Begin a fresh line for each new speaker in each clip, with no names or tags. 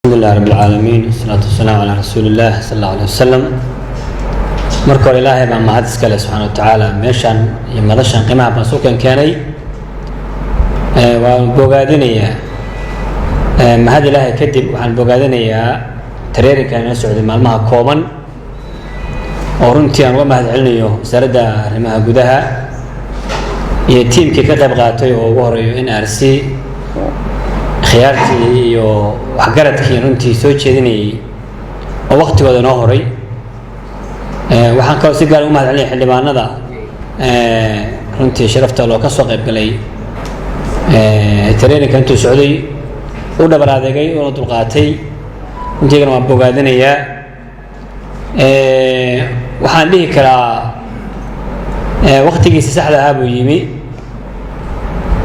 الحمد لله رب العالمين والصلاة والسلام على رسول الله صلى الله عليه وسلم. marka hore ilaahay baa mahad iska leh subxaanahu wa tacaala meeshaan iyo madashan qiimaha baasuukan keenay waan bogaadinayaa mahad ilaahay kadib waxaan bogaadinayaa tareerinkan inoo socday maalmaha kooban oo runtii aan uga mahad celinayo wasaaradda arrimaha gudaha iyo tiimkii ka qayb qaatay oo ugu horeeyo NRC khiyaartii iyo waxgaradkii runtii soo jeedinayay oo waqtigooda noo horay waxaan kaloo si gaar ah u mahad celinayaa xildhibaanada runtii sharafta loo ka soo qayb galay tareerinka intuu socday u dhabar adeegay oo dulqaatay intiigana waan bogaadinayaa waxaan dhihi karaa waqtigiisa saxda ah buu yimi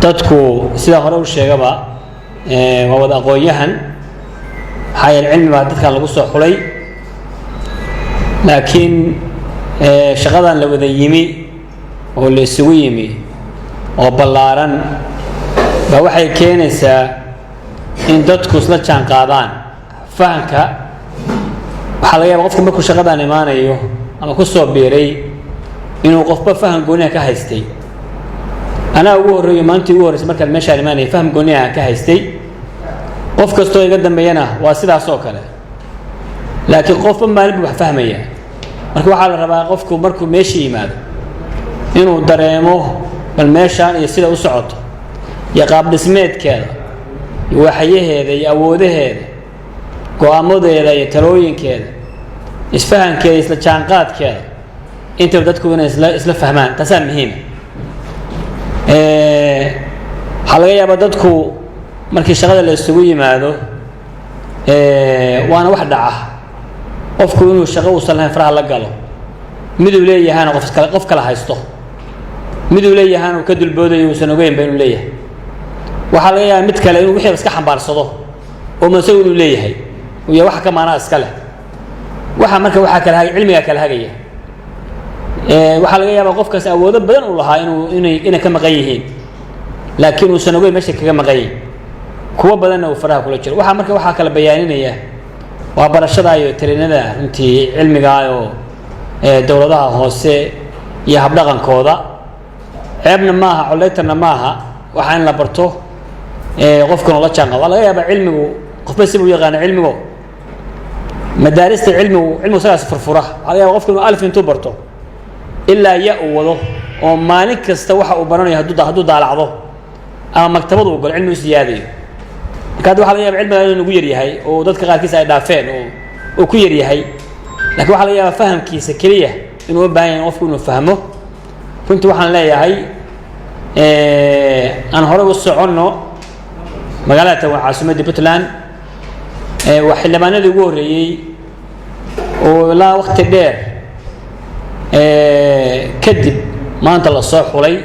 dadku sida hore u sheegaba waa wada aqoon-yahan maxaa yeele cilmi baa dadkan lagu soo xulay laakiin shaqadan la wada yimi oo la isugu yimi oo ballaaran baa waxay keenaysaa in dadku isla jaan qaadaan fahamka waxaa laga yaabaa qofka markuu shaqadan imaanayo ama ku soo biiray inuu qofba faham gooniha ka haystay anaa ugu horreeyo maalintii ugu horreysay markaan meeshaan imaanayay faham gooniha ka haystay qof kastoo iga dambeeyana waa sidaas oo kale laakiin qofba maalin buu wax fahmaya marka waxaa la rabaa qofku markuu meesha yimaado inuu dareemo bal meeshaan iyo sida u socoto iyo qaab dhismeedkeeda iyo waxyaheeda iyo awoodaheeda go'aamadeeda iyo talooyinkeeda isfahankeeda isla jaanqaadkeeda intaba dadku inay isla fahmaan taasaa muhiima waxaa laga yaabaa dadku markii shaqada la isugu yimaado waana wax dhaca qofku inuu shaqo uusan lahayn faraha la galo miduu leeyahayna qof kala haysto miduu leeyahayna uu ka dulboodayo uusan ogeynba inuu leeyahay waxaa laga yaabaa mid kale inuu wixii iska xambaarsado oo masagu inuu leeyahay iyo wax ka maanaa iska leh waxa marka waxaa kala hagay cilmiga kala hagaya waxaa laga yaabaa qofkaas awoodo badan uu lahaa inay ka maqan yihiin laakiin uusan ogeyn meesha kaga maqan yihin kuwa badanna uu faraha kula jiro waxaa kala bayaaninaya waa barashada iyo tareennada runtii cilmiga oo dowladaha hoose iyo habdhaqankooda ceebna maaha coleytarna maaha waxa in la barto qofkuna la jaan qabo laga yaabaa cilmigu qofba si uu yaqaan cilmigu madaarista cilmigu sagaas furfura laga yaabaa qofku inuu alif intuu barto ilaa ya uu wado oo maalin kasta waxa uu baranayo hadduu daalacdo ama maktabadu uu galo cilmi u siyaadayo marka hadda waxa laga yaabaa cilmiga inuu ugu yar yahay oo dadka qaarkiisa ay dhaafeen oo ku yar yahay laakiin waxaa laga yaabaa fahamkiisa keliya inuu u baahan yahay qofku inuu fahmo runtii waxaan leeyahay aan hore u soconno magaalada waa caasimadda Puntland waa xildhibaanadii ugu horreeyey oo ilaa waqti dheer kadib maanta la soo xulay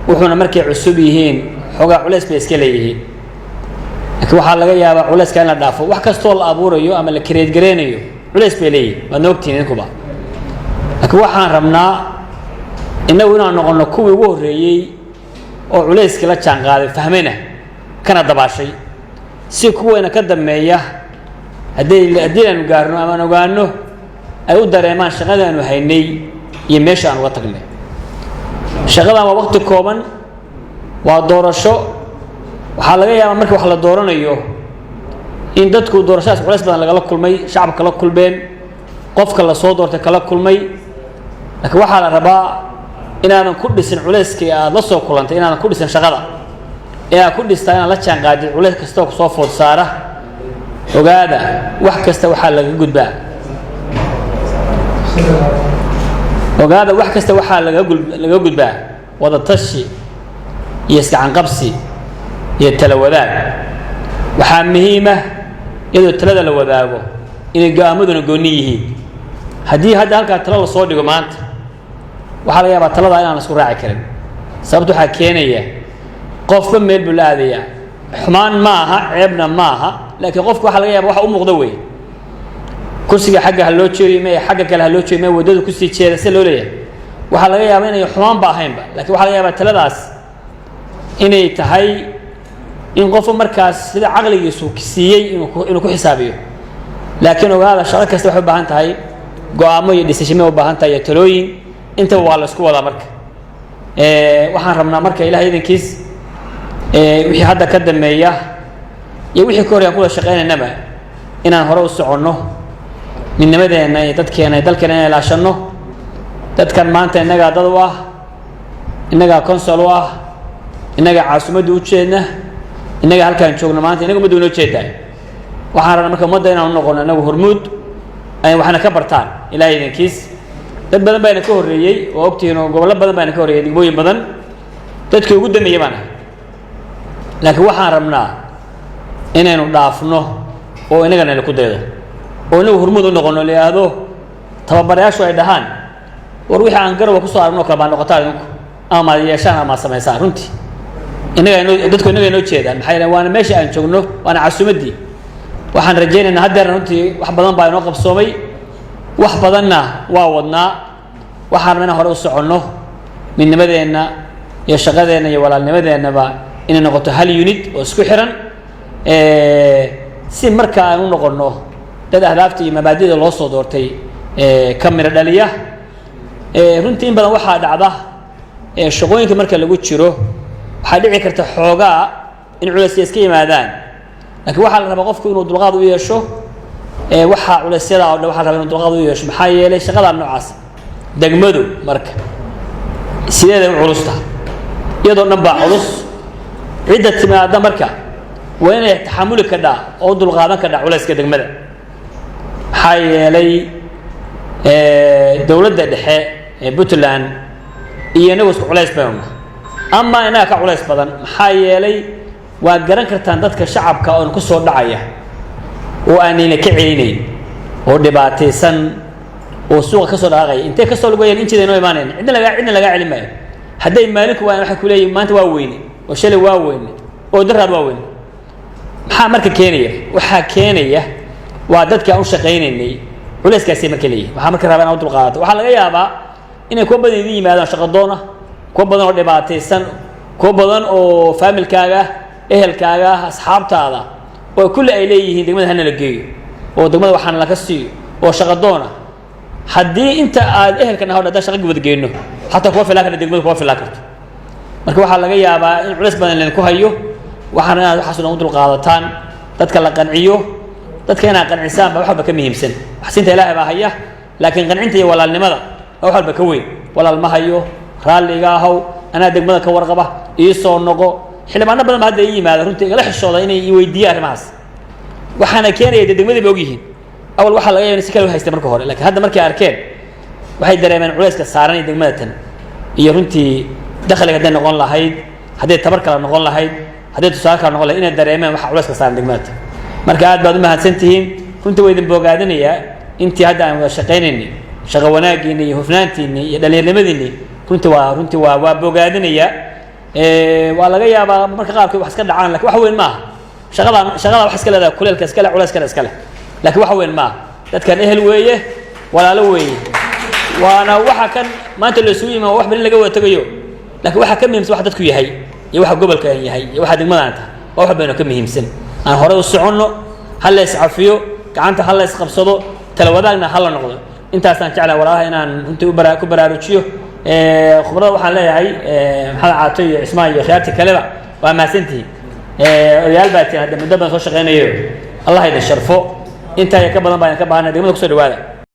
wuxuuna markay cusub yihiin xogaa culays bay iska leeyihiin laakiin waxaa laga yaabaa culayska in la dhaafo wax kastoo la abuurayo ama la kareed gareynayo culays bay leeyihiin waadna ogtihiin idinkuba laakiin waxaan rabnaa innagu inaan noqonno kuwii ugu horreeyey oo culayskii la jaan qaaday fahmayna kana dabaashay si kuwayna ka dambeeya haddii aanu gaarno ama aan ogaano ay u dareemaan shaqada aanu haynay iyo meesha aan uga tagnay shaqadan waa waqti kooban waa doorasho waxaa laga yaabaa marka wax la dooranayo in dadku doorashadaas culays badan lagala kulmay shacabka la kulmeen qofka la soo doortay kala kulmay laakiin waxaa la rabaa inaadan ku dhisin culayskii aad la soo kulantay inaadan ku dhisin shaqada ee aad ku dhistaa inaad la jaan qaadid culays kastoo kusoo food saara ogaada wax kasta waxaa laga gudbaa ogaada wax kasta waxaa laga gudbaa wada tashi iyo iskacanqabsi iyo tala wadaag waxaa muhiima iyadoo talada la wadaago inay go'aamaduna gooni yihiin haddii hadda halkaa talo la soo dhigo maanta waxaa laga yaabaa taladaa inaan la isku raaci karin sababta waxaa keenaya qofba meel buu la aadayaa xumaan ma aha ceebna ma aha laakiin qofka waxaa laga yaaba waxa u muuqda wey kursiga xagga ha loo jeediyo ma xagga kale ha loo jeediyo ma waddadu kusii jeeda si loo leeyahay waxaa laga yaabaa inay xumaan ba ahaynba laakiin waxaa laga yaabaa taladaas inay tahay إن قف مركز سيدا عقلي يسوق سيء إنه كل حسابيه لكن وهذا شركة استوحب بهانت هاي قاموا يدسشموا بهانت هاي تلوين أنت والله سكوا مرك وحرمنا مرك إلى هذا كيس وحي حدا كدم مياه يوحي كوريا كل شقين النما إن هروس عنه من نمده إن تذكرنا يدلكنا إلى شنه تذكر ما أنت إنك ضدوه إنك كونسلوه إنك عاصمة دوتشينا إنك هالكان شغل ما أنت إنك مدون دوتشيتا وحنا مركب مدة إن نقولنا إنه هرمود أي وحنا كبرتان إلى هذا كيس تبدأ بين كوريي ووقتي إنه قبل بدأ بين كوريي دقوي بدن تذكر قدام يبانا لكن وحنا رمنا إننا نضافنه وإننا نلقده وإنه هرمود نقولنا لهذا تبى شوي دهان وروح عن قرب وكسر نوك بان نقطة أما يشان أما سميسان رنتي إننا دتكو إننا نوتشيدا محيرا وأنا ماشي عن شغله وأنا عسومدي وحن رجينا إن هدر رنتي وحبضنا باي نوقف صوبي وحبضنا وعودنا وحرمنا هرس عنه من نبذنا يشغلنا يولا نبذنا با إن نقطة هل يونيت وسكحرا سين مركا نقولنا ده هدفتي مبادئ الله صدورتي كاميرا دالية runtii in badan waxa dhacda shaqooyinka marka lagu jiro waxa dhici karta xoogaa in culays iska yimaadaan laakiin waxa la rabaa qofku inuu dulqaad u yeesho waxa culeysyada oo waxa la rabaa inuu dulqaad u yeesho maxaa yeelay shaqada noocaas degmadu marka sideeda u culusta iyadoo dhanba culus cidda timaada marka waa inay taxamuli ka dhaa oo dulqaadan ka dhaa culayska degmada maxaa yeelay dawladda dhexe Puntland iyo inagu isku culays bayna ama inaga ka culays badan maxaa yeelay waa garan kartaan dadka shacabka oo ku soo dhacaya oo aanina ka celinay oo dhibaataysan oo suuqa ka soo dhaqay intee ka soo lagu yeelin intii inoo imaaneen cidna laga celin maayo haday maalinku waa waxa ku leeyahay maanta waa weyne oo shalay waa weyne oo daraad waa weyne maxaa marka keenaya waxa keenaya waa dadka aan u shaqeynay culayskaasi markii leeyahay waxa marka rabaan oo dulqaadato waxa laga yaabaa inay ku badan yimaadaan shaqo doona ku badan oo dhibaataysan ku badan oo familkaaga ehelkaaga asxaabtaada oo kulli ay leeyihiin degmada hana la geeyo oo degmada waxaan la ka siiyo oo shaqo doona haddii inta aad ehelkana hawada shaqo gubad geeyno hatta kuwa filan kara degmada kuwa filan karto marka waxa laga yaabaa in culays badan leen ku hayo waxaan aad waxa soo dulqaadataan dadka la qanciyo dadka inay qancisaan ba waxba ka muhiimsan xasinta ilaahay baa haya laakiin qancinta iyo walaalnimada waxba ka weyn walaal ma hayo raaliga ahaw ana degmada ka warqaba ii soo noqo xilmaana badan hadda yimaado runtii igala xishooda inay i weydiiyaan arrimahaas waxaana keenayay degmadii ba ogyihiin awal waxa laga yaabaa si kale u haystay marka hore laakiin hadda markay arkeen waxay dareemeen culayska saaran degmada tan iyo runtii dakhliga hadday noqon lahayd hadday tabar kala noqon lahayd hadday tusaale kala noqon lahayd inay dareemeen waxa culayska saaran degmada tan marka aad baad u mahadsantihiin runtii way idin bogaadinayaa intii hadda aan wada shaqaynaynay shaqo wanaagiina iyo hufnaantiina iyo dhalinyarnimadiina runtii waa bogaadinayaa waa laga yaabaa marka qaabkii wax iska dhacaan laakiin wax weyn maaha shaqada wax iska leedahay kuleelka iska leh culays iska leh laakiin wax weyn maaha dadkan ehel weeye walaalo weeye waana waxa kan maanta la isugu yimaado wax bari laga wada tagayo laakiin waxa ka muhiimsan wax dadku yahay iyo waxa gobolka yahay iyo waxa degmada tahay wax bayna ka muhiimsan aan hore u soconno hal la iscafiyo gacanta hal la isqabsado tala wadaagna hal la noqdo intaasaan jeclahay walaalaha inaan runtii ku baraarujiyo khibrada waxaan leeyahay maxamed caato iyo cismaan iyo khiyaartii kaleba waa mahadsantihiin odayaal baa tii hadda muddo badan soo shaqeynayo allah idin sharfo intaa ka badan baan ka baahnaa degmada kusoo dhawaada